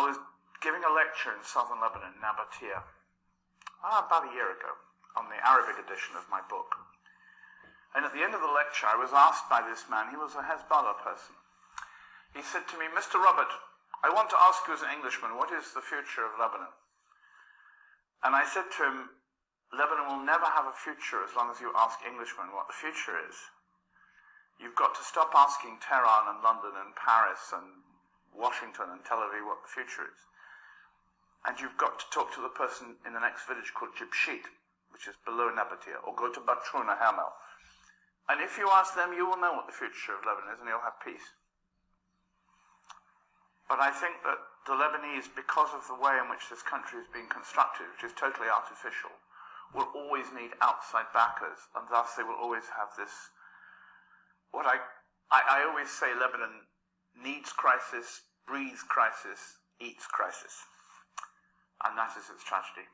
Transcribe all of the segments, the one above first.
was giving a lecture in southern Lebanon, Nabatea, about a year ago, on the Arabic edition of my book. And at the end of the lecture, I was asked by this man, he was a Hezbollah person. He said to me, "Mr. Robert, I want to ask you as an Englishman, what is the future of Lebanon?" And I said to him, Lebanon will never have a future as long as you ask Englishmen what the future is. You've got to stop asking Tehran and London and Paris and Washington and Tel Aviv what the future is. And you've got to talk to the person in the next village called Jibshit, which is below Nabatea, or go to Batroun or Hamel. And if you ask them, you will know what the future of Lebanon is and you'll have peace. But I think that the Lebanese, because of the way in which this country is being constructed, which is totally artificial, will always need outside backers, and thus they will always have this, what I always say, Lebanon needs crisis, breathes crisis, eats crisis. And that is its tragedy.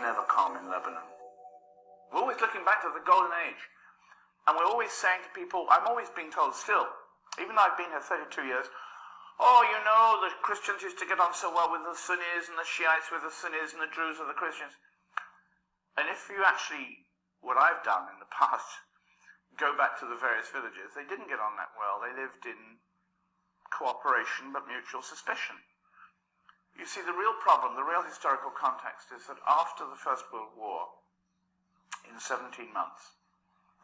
Never calm in Lebanon. We're always looking back to the golden age, and we're always saying to people, I'm always being told still, even though I've been here 32 years, oh, you know, the Christians used to get on so well with the Sunnis, and the Shiites with the Sunnis, and the Druze with the Christians. And if you actually, what I've done in the past, go back to the various villages, they didn't get on that well. They lived in cooperation but mutual suspicion. You see, the real problem, the real historical context is that after the First World War, in 17 months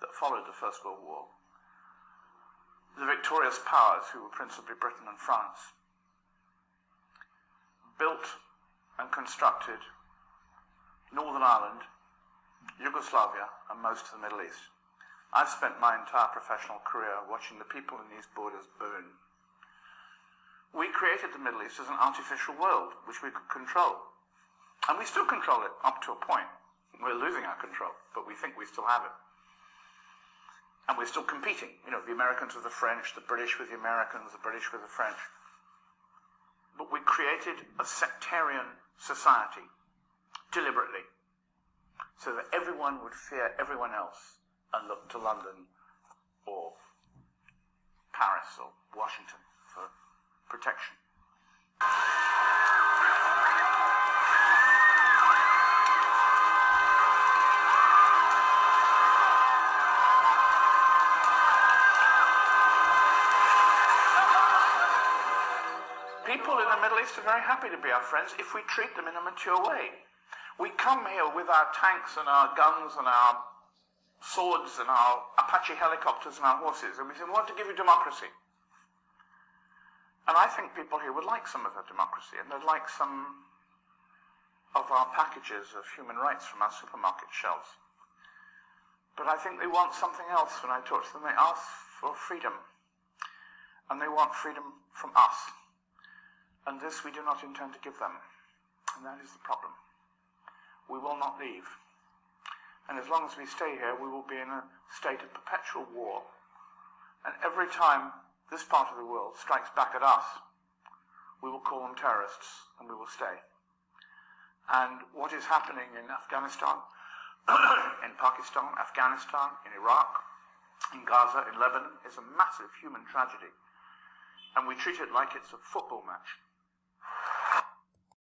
that followed the First World War, the victorious powers, who were principally Britain and France, built and constructed Northern Ireland, Yugoslavia, and most of the Middle East. I've spent my entire professional career watching the people in these borders burn. We created the Middle East as an artificial world, which we could control. And we still control it up to a point. We're losing our control, but we think we still have it. And we're still competing. You know, the Americans with the French, the British with the Americans, the British with the French. But we created a sectarian society, deliberately, so that everyone would fear everyone else and look to London or Paris or Washington for protection. People in the Middle East are very happy to be our friends if we treat them in a mature way. We come here with our tanks and our guns and our swords and our Apache helicopters and our horses, and we say, we want to give you democracy. And I think people here would like some of that democracy, and they'd like some of our packages of human rights from our supermarket shelves. But I think they want something else when I talk to them. They ask for freedom, and they want freedom from us. And this we do not intend to give them. And that is the problem. We will not leave. And as long as we stay here, we will be in a state of perpetual war. And every time this part of the world strikes back at us, we will call them terrorists, and we will stay. And what is happening in Afghanistan, in Pakistan, Afghanistan, in Iraq, in Gaza, in Lebanon, is a massive human tragedy. And we treat it like it's a football match.